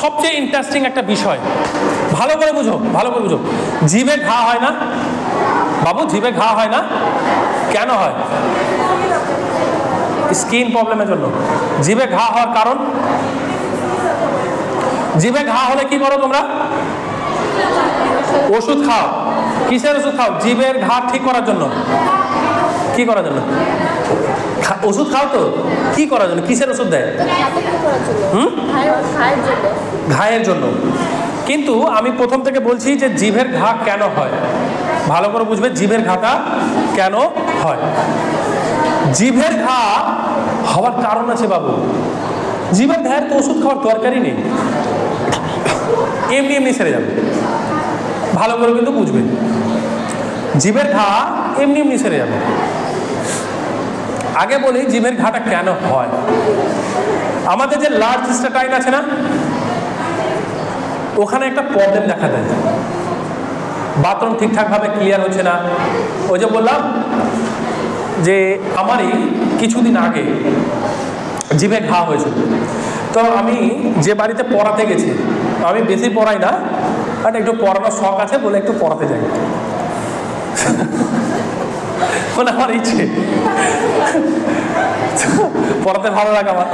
সবচেয়ে ইন্টারেস্টিং একটা বিষয়, ভালো করে বুঝো, ভালো করে বুঝো। জিভে ঘা হয় না বাবু, জিভে ঘা হয় না, কেন হয়? স্কিন প্রবলেমের জন্য। জিভে ঘা হওয়ার কারণ, জিভে ঘা হলে কি করো তোমরা? ওষুধ খাও। কিসের ওষুধ খাও? জিভের ঘা ঠিক করার জন্য। কি করার জন্য? ওষুধ খাও তো, কি করার জন্য? কিসের ওষুধ দেয়? ঘায়ের জন্য। কিন্তু আমি প্রথম থেকে বলছি যে জিভের ঘা কেন হয়, ভালো করে বুঝবে জিভের ঘাটা কেন হয়। জিভের ঘা হওয়ার কারণ আছে বাবু। জিভের ঘায়ের তো ওষুধ খাওয়ার দরকারই নেই, এমনি এমনি সেরে যাবে। ভালো করে কিন্তু বুঝবে, জিভের ঘা এমনি এমনি সেরে যাবে। আগে বলি জিভের ঘাটা কেন হয়। আমাদের যে লার্জ ইন্টেস্টাইন আছে না, ওখানে একটা প্রবলেম দেখা দেয়, বাথরুম ঠিকঠাকভাবে ক্লিয়ার হচ্ছে না। ওই যে বললাম যে আমারই কিছুদিন আগে জিভে ঘা হয়েছিল। তো আমি যে বাড়িতে পড়াতে গেছি, আমি বেশি পড়াই না, বাট একটু পড়ানোর শখ আছে বলে একটু পড়াতে যাই, মানে আমার ইচ্ছে, পড়াতে ভালো লাগে আমার।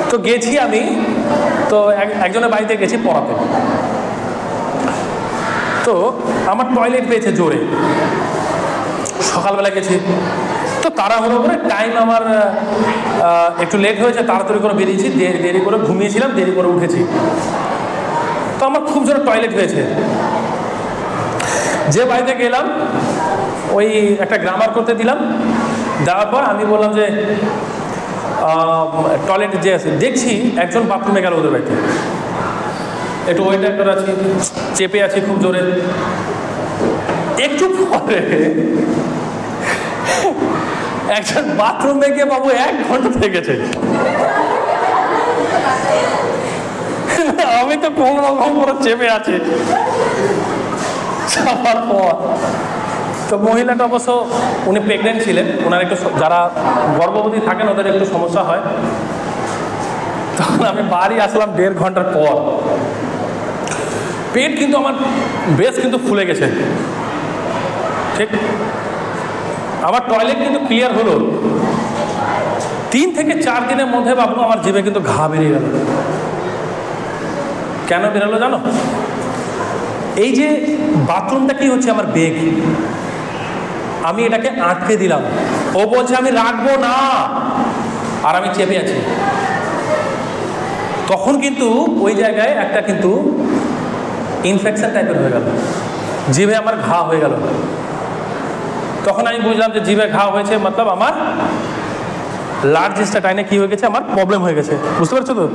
তো গেছি আমি, তো একজনের বাড়িতে গেছি পড়াতে। তো আমার টয়লেট পেয়েছে জোরে, সকালবেলা গেছি, তো তাড়াহুড়ো করে টাইম আমার একটু লেট হয়েছে, তাড়াতাড়ি করে বেরিয়েছি, দেরি করে ঘুমিয়েছিলাম, দেরি করে উঠেছি। তো আমার খুব জোরে টয়লেট হয়েছে। যে বাড়িতে গেলাম ওই একটা গ্রামার করতে দিলাম, দেওয়ার পর আমি বললাম যে টয়লেটে যে আছে, দেখছি একজন বাথরুমে গেল ওদের বাড়িতে, একটু ওয়েটার করে আছি, চেপে আছি খুব জোরে। একটু পরে একজন বাথরুমে গিয়ে বাবু 1 ঘন্টা থেকে গেছে। আমি তো কোন রকম করে চেপে আছি। যাওয়ার পর তো মহিলাটা অবশ্য উনি প্রেগনেন্ট ছিলেন, ওনার একটু, যারা গর্ভবতী থাকেন ওদের একটু সমস্যা হয়। তখন আমি বাড়ি আসলাম 1.5 ঘন্টার পর। পেট কিন্তু আমার বেশ কিন্তু ফুলে গেছে, ঠিক। আমার টয়লেট কিন্তু ক্লিয়ার হলো। 3 থেকে 4 দিনের মধ্যে বাবু আমার জিভে কিন্তু ঘা বেরিয়ে গেল। কেন বেরোলো জানো? এই যে বাথরুমটা কি হচ্ছে আমার বেগ, আমি এটাকে আটকে দিলাম। ও বলছে আমি রাখবো না, আর আমি চেপে আছি। তখন কিন্তু ওই জায়গায় একটা কিন্তু ইনফেকশন টাইপের হয়ে গেল, জিভে আমার ঘা হয়ে গেল। তখন আমি বুঝলাম যে জিভে ঘা হয়েছে, মতলব আমার লার্জ ইন্টেস্টাইনে কি হয়ে গেছে, আমার প্রবলেম হয়ে গেছে। বুঝতে পারছো তো?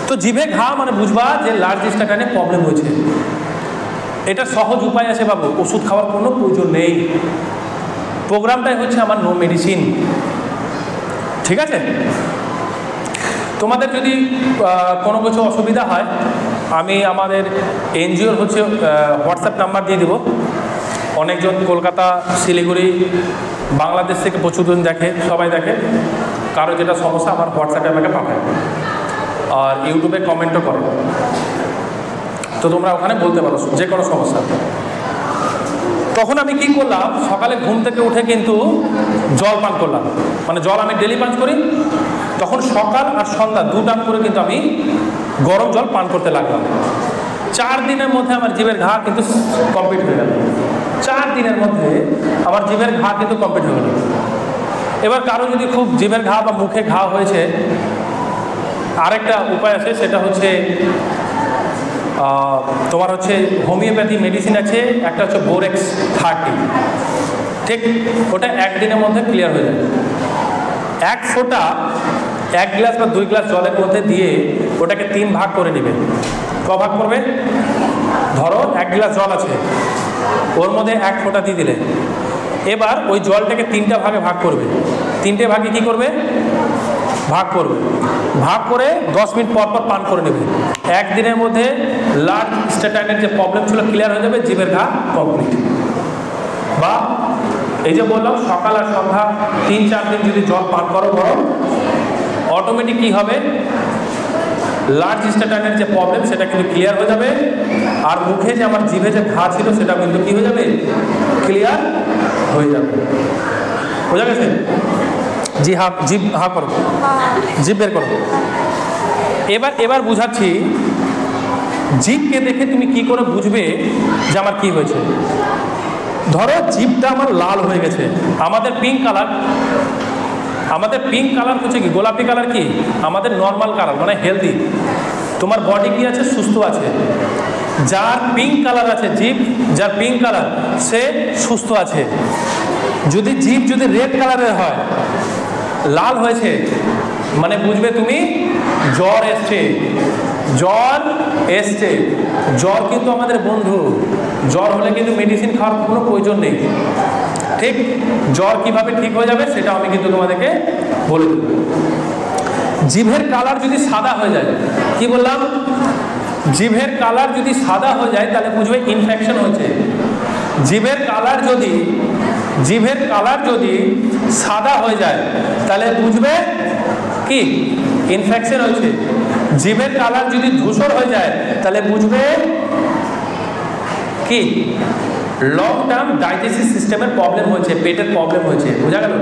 তো জিভে ঘা মানে বুঝবা যে লার্জ ইন্টেস্টাইনে প্রবলেম হয়েছে। এটা সহজ উপায় আছে বাবু, ওষুধ খাওয়ার কোনো প্রয়োজন নেই। প্রোগ্রামটাই হচ্ছে আমার নো মেডিসিন, ঠিক আছে? তোমাদের যদি কোনো কিছু অসুবিধা হয়, আমি আমাদের এনজিওর হচ্ছে হোয়াটসঅ্যাপ নাম্বার দিয়ে দেবো। অনেকজন কলকাতা, শিলিগুড়ি, বাংলাদেশ থেকে প্রচুর জন দেখে, সবাই দেখে। কারো যেটা সমস্যা আমার হোয়াটসঅ্যাপে আমাকে পাঠায়, আর ইউটিউবে কমেন্টও করে। তো তোমরা ওখানে বলতে পারো যে কোনো সমস্যা। তখন আমি কি করলাম, সকালে ঘুম থেকে উঠে কিন্তু জল পান করলাম, মানে জল আমি ডেলি পান করি। তখন সকাল আর সন্ধ্যা 2 টাইম করে কিন্তু আমি গরম জল পান করতে লাগলাম। 4 দিনের মধ্যে আমার জিভের ঘা কিন্তু কমপ্লিট হয়ে গেল। 4 দিনের মধ্যে আমার জিভের ঘা কিন্তু কমপ্লিট হয়ে গেল। এবার কারো যদি খুব জিভের ঘা বা মুখে ঘা হয়েছে, আরেকটা উপায় আছে, সেটা হচ্ছে তোমার হচ্ছে হোমিওপ্যাথি মেডিসিন আছে, একটা হচ্ছে বোরেক্স 30, ঠিক। ওটা 1 দিনের মধ্যে ক্লিয়ার হয়ে যাবে। 1 ফোঁটা 1 গ্লাস বা 2 গ্লাস জলের মধ্যে দিয়ে ওটাকে 3 ভাগ করে নেবে। ক ভাগ করবে? ধরো 1 গ্লাস জল আছে, ওর মধ্যে 1 ফোঁটা দিয়ে দিলে। এবার ওই জলটাকে 3টা ভাগে ভাগ করবে। 3টে ভাগে কি করবে? ভাগ করবে। ভাগ করে 10 মিনিট পর পর পান করে নেবে। 1 দিনের মধ্যে লার্জ ইন্টেস্টাইনের যে প্রবলেম ছিল ক্লিয়ার হয়ে যাবে, জিভের ঘা কমপ্লিট। বা এই যে বললাম সকাল আর সন্ধ্যা 3-4 দিন যদি জল পান করো গরম, অটোমেটিক কি হবে, লার্জ ইন্টেস্টাইনের যে প্রবলেম সেটা কিন্তু ক্লিয়ার হয়ে যাবে, আর মুখে যে আমার জিভে যে ঘা ছিল সেটা কিন্তু কি হয়ে যাবে, ক্লিয়ার হয়ে যাবে। বোঝা গেছে? জি হা, জিভ হা করো, জিভ বের করো। এবার বুঝাচ্ছি জিভকে দেখে তুমি কি করে বুঝবে যে আমার কি হয়েছে। ধরো জিভটা আমার লাল হয়ে গেছে, আমাদের পিঙ্ক কালার হচ্ছে কি, গোলাপি কালার কি আমাদের নর্মাল কালার, মানে হেলদি। তোমার বডি কি আছে, সুস্থ আছে। যার পিঙ্ক কালার আছে জিভ, যার পিঙ্ক কালার সে সুস্থ আছে। যদি জিভ যদি রেড কালারের হয়, লাল হয়েছে, মানে বুঝবে তুমি জ্বর এসছে। জ্বর কিন্তু আমাদের বন্ধু। জ্বর হলে কিন্তু মেডিসিন খাওয়ার কোনো প্রয়োজন নেই। ঠিক, জ্বর কিভাবে ঠিক হয়ে যাবে সেটা আমি কিন্তু তোমাদেরকে বলে দেব। জিভের কালার যদি সাদা হয়ে যায়, কি বললাম, জিভের কালার যদি সাদা হয়ে যায় তাহলে বুঝবে ইনফেকশন হয়েছে। জিভের কালার যদি সাদা হয়ে যায় তাহলে বুঝবে কি ইনফেকশন হয়েছে। জিভের কালার যদি ধূসর হয়ে যায় তাহলে বুঝবে কি লং টার্ম ডাইজেস্টিভ সিস্টেমের প্রবলেম হয়েছে, পেটের প্রবলেম হয়েছে। বোঝা গেল?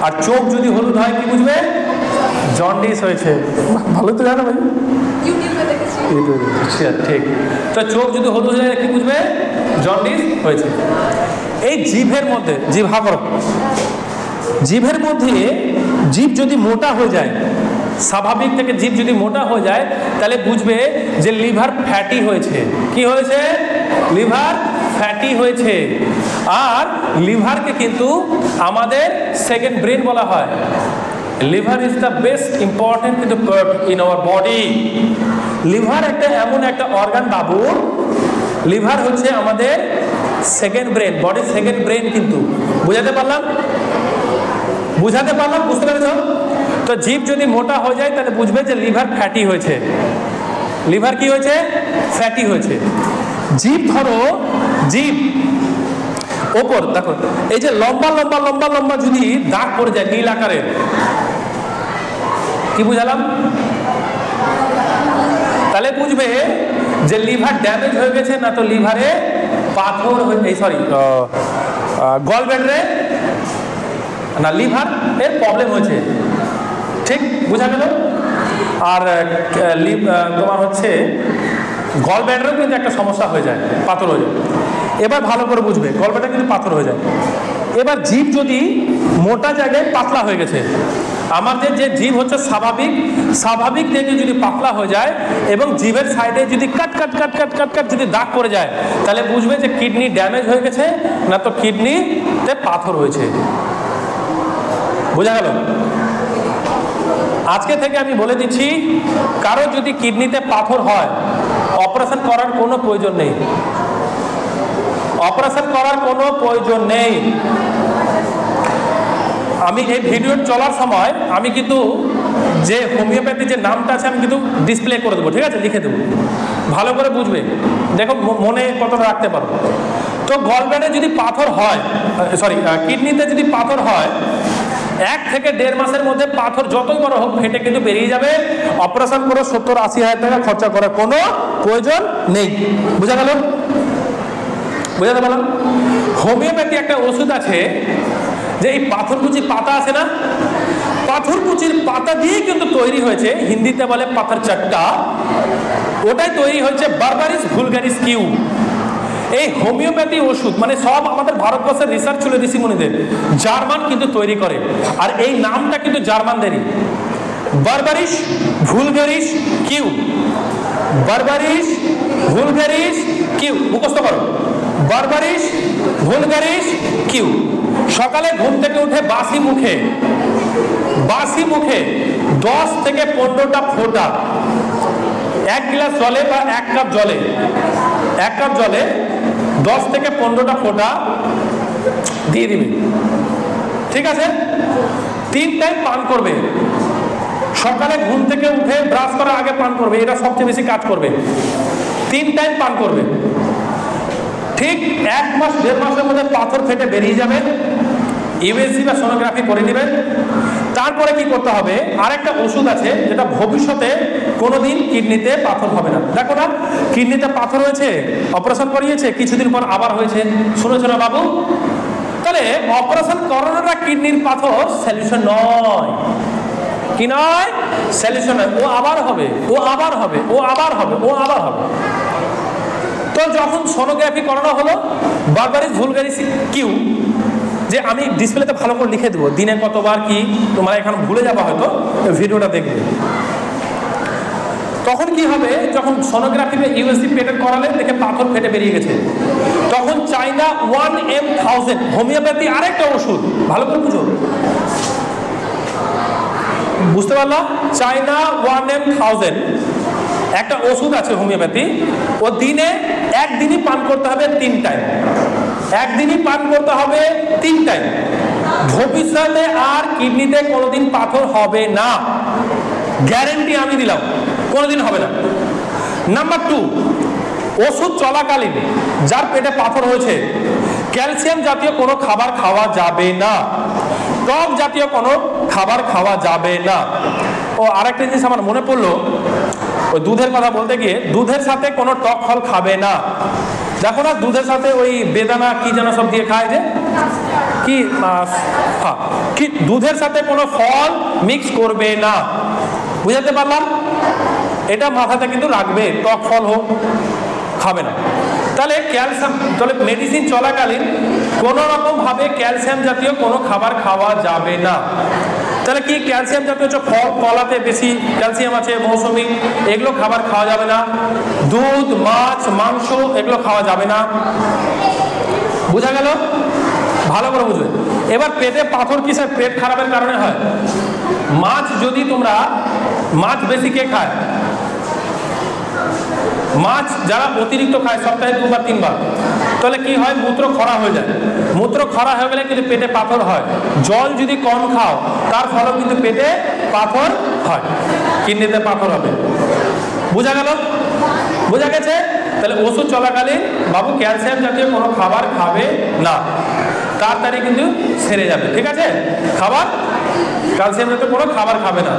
আর চোখ যদি হলুদ হয় কি বুঝবে, জন্ডিস হয়েছে। ভালো তো জানো ভাই, ঠিক। তো চোখ যদি হলুদ হয়ে যায় কি বুঝবে, জন্ডিস হয়েছে। এই জিভের মধ্যে, জিভ হা করো, জিভের মধ্যে জিভ যদি মোটা হয়ে যায়, স্বাভাবিক থেকে জিভ যদি মোটা হয়ে যায় তাহলে বুঝবে যে লিভার ফ্যাটি হয়েছে। কি হয়েছে? লিভার ফ্যাটি হয়েছে। আর লিভারকে কিন্তু আমাদের সেকেন্ড ব্রেন বলা হয়। Liver is the best important কিন্তু ইন আওয়ার বডি। লিভার একটা এমন একটা অর্গান বাবু, লিভার হচ্ছে আমাদের সেকেন্ড ব্রেন, বডির সেকেন্ড ব্রেন। কিন্তু বুঝাতে পারলাম? বুঝতে পেরেছ? তো জিভ যদি মোটা হয়ে যায় তাহলে বুঝবে যে লিভার ফ্যাটি হয়েছে। লিভার কি হয়েছে? ফ্যাটি হয়েছে। জিভ ধরো, জিভ ওপর দেখো, এই যে লম্বা লম্বা লম্বা লম্বা যদি দাগ পড়ে যায় নীল আকারের, কি বুঝালাম? তাহলে বুঝবে যে লিভার ড্যামেজ হয়ে গেছে, না তো লিভারে পাথর গল ব্যাডারে না লিভার এর প্রবলেম হয়েছে। ঠিক, বোঝা গেল? আর তোমার হচ্ছে গল ব্যাডারেও কিন্তু একটা সমস্যা হয়ে যায়, পাথর হয়ে যায়। এবার ভালো করে বুঝবে, গল ব্যাডার কিন্তু পাথর হয়ে যায়। এবার জিভ যদি মোটা জায়গায় পাতলা হয়ে গেছে, আমাদের যে জিভ হচ্ছে স্বাভাবিক থেকে যদি পাতলা হয়ে যায় এবং জিভের সাইডে যদি কাট যদি দাগ পড়ে যায় তাহলে বুঝবে যে কিডনি ড্যামেজ হয়ে গেছে, না তো কিডনিতে পাথর হয়েছে। বোঝা গেল? আজকে থেকে আমি বলে দিচ্ছি, কারো যদি কিডনিতে পাথর হয় অপারেশন করার কোনো প্রয়োজন নেই। আমি এই ভিডিও চলার সময় আমি কিন্তু যে হোমিওপ্যাথি যে নামটা আছে আমি কিন্তু ডিসপ্লে করে দেবো, ঠিক আছে, লিখে দেবো, ভালো করে বুঝবে। দেখো মনে কতটা রাখতে পারো। তো গলব্লাডারে যদি পাথর হয়, কিডনিতে যদি পাথর হয়, 1 থেকে 1.5 মাসের মধ্যে পাথর যতই বড় হোক ফেটে কিন্তু বেরিয়ে যাবে। অপারেশন করে 70-80 হাজার টাকা খরচা করার কোনো প্রয়োজন নেই। বুঝা গেল? বুঝাতে পারলাম? হোমিওপ্যাথি একটা ওষুধ আছে যে এই পাথরকুচির পাতা আছে না, পাথরকুচির পাতা দিয়ে কিন্তু তৈরি হয়েছে, হিন্দিতে বলে পাথর চাট্টা, ওটাই তৈরি হয়েছে বারবারিস ভুলগারিস কিউ। এই হোমিওপ্যাথি ওষুধ মানে সব আমাদের ভারতবর্ষের রিসার্চ ছিল ঋষিমুনিদের, জার্মান কিন্তু তৈরি করে। আর এই নামটা কিন্তু জার্মানদেরই, বারবারিস ভুলগারিস কিউ। বারবারিস ভুলগারিস কিউ মুখস্থ করো, বারবারিস ভুলগারিস কিউ। সকালে ঘুম থেকে উঠে বাসি মুখে 10 থেকে 15টা ফোঁটা 1 গ্লাস জলে বা 1 কাপ জলে 10 থেকে 15টা ফোঁটা দিয়ে দিবে, ঠিক আছে? 3 টাইম পান করবে। সকালে ঘুম থেকে উঠে ব্রাশ করার আগে পান করবে, এটা সবচেয়ে বেশি কাজ করবে। 3 টাইম পান করবে। ঠিক 1 মাস 1.5 মাসের মধ্যে পাথর ফেটে বেরিয়ে যাবে। ইউএসজি বা সোনোগ্রাফি করে নেবেন। তারপরে কি করতে হবে, আরেকটা ওষুধ আছে যেটা ভবিষ্যতে কোনোদিন কিডনিতে পাথর হবে না। দেখো না, কিডনিতে পাথর হয়েছে, অপারেশন করিয়েছে, কিছুদিন পর আবার হয়েছে, শুনেছো না বাবু? তাহলে অপারেশন করানোটা কিডনির পাথর সলিউশন নয়। কি নয়? সলিউশন নয়। ও আবার হবে, ও আবার হবে, ও আবার হবে, ও আবার হবে। তো যখন সোনোগ্রাফি করানো হলো, বারবারিস ভুলগারিস কিউ, যে আমি ডিসপ্লেতে ভালো করে লিখে দেবো দিনে কতবার কি, তোমরা এখন ভুলে যাবা হয়তো, ভিডিওটা দেখবে। তখন কি হবে, যখন সোনোগ্রাফিতে ইউএসজি পেটের করালে দেখে পাথর ফেটে বেরিয়ে গেছে, তখন চাইনা 1M1000 হোমিওপ্যাথি আরেকটা ওষুধ, ভালো করে বুঝো, বুঝতে পারলাম? চাইনা 1M1000 একটা ওষুধ আছে হোমিওপ্যাথি, ও দিনে একদিনই পান করতে হবে 3 টাইম, একদিনই পান করতে হবে 3 টাইম। ভবিষ্যতে আর কিডনিতে কোনোদিন পাথর হবে না, গ্যারেন্টি আমি দিলাম, কোনোদিন হবে না। নাম্বার 2, ওষুধ চলাকালীন যার পেটে পাথর হয়েছে ক্যালসিয়াম জাতীয় কোনো খাবার খাওয়া যাবে না, টক জাতীয় কোনো খাবার খাওয়া যাবে না। ও আরেকটা জিনিস আমার মনে পড়লো, ওই দুধের কথা বলতে গিয়ে, দুধের সাথে কোনো টক ফল খাবে না। দেখো না, দুধের সাথে ওই বেদানা কি যেন সব দিয়ে খায়, যে কি কি, দুধের সাথে কোনো ফল মিক্স করবে না। বুঝাতে পারলাম? এটা মাথাতে কিন্তু রাখবে, টক ফল হোক খাবে না। তাহলে ক্যালসিয়াম, তাহলে মেডিসিন চলাকালীন কোনো রকম ভাবে ক্যালসিয়াম জাতীয় কোনো খাবার খাওয়া যাবে না। তাহলে কি, ক্যালসিয়াম জাতীয় হচ্ছে ফল, কলাতে বেশি ক্যালসিয়াম আছে, মৌসুমি, এগুলো খাবার খাওয়া যাবে না। দুধ, মাছ, মাংস এগুলো খাওয়া যাবে না। বোঝা গেল? ভালো করে বুঝবে। এবার পেটে পাথর কিসের, পেট খারাপের কারণে হয়। মাছ যদি তোমরা, মাছ বেশি কে খায়? মাছ যারা অতিরিক্ত খায়, সপ্তাহে 2 বা 3 বার, তাহলে কি হয়, মূত্র খরা হয়ে যায়। মূত্র খরা হয়ে গেলে কিন্তু পেটে পাথর হয়। জল যদি কম খাও, তার ফলেও কিন্তু পেটে পাথর হয়, কিডনিতে পাথর হবে। বোঝা গেল? বোঝা গেছে? তাহলে ওষুধ চলাকালীন বাবু ক্যালসিয়াম জাতীয় কোনো খাবার খাবে না, তাড়াতাড়ি কিন্তু সেরে যাবে। ঠিক আছে? খাবার ক্যালসিয়াম জাতীয় কোনো খাবার খাবে না।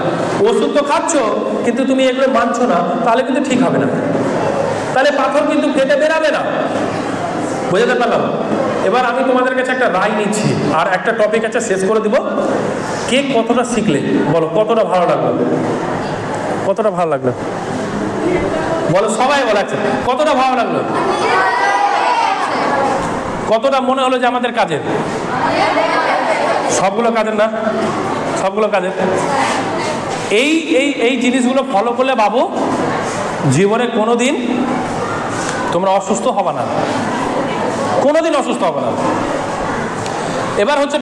ওষুধ তো খাচ্ছ, কিন্তু তুমি এগুলো মানছো না, তাহলে কিন্তু ঠিক হবে না, তাহলে পাথর কিন্তু ফেটে বেরাবে না। বুঝতে পারলাম? এবার আমি তোমাদের কাছে একটা রায় নিচ্ছি, আর একটা টপিক আছে, শেষ করে দিব। কে কতটা শিখলে বলো, কতটা ভালো লাগলো? কতটা ভালো লাগলো বলো, সবাই বলাচ্ছে কতটা ভালো লাগলো? কতটা মনে হলো যে আমাদের কাজের? সবগুলো কাজের না, সবগুলো কাজের। এই এই এই জিনিসগুলো ফলো করলে বাবু জীবনে কোনোদিন তোমরা অসুস্থ হবে না, কোনোদিন অসুস্থ হবে না। এবার হচ্ছে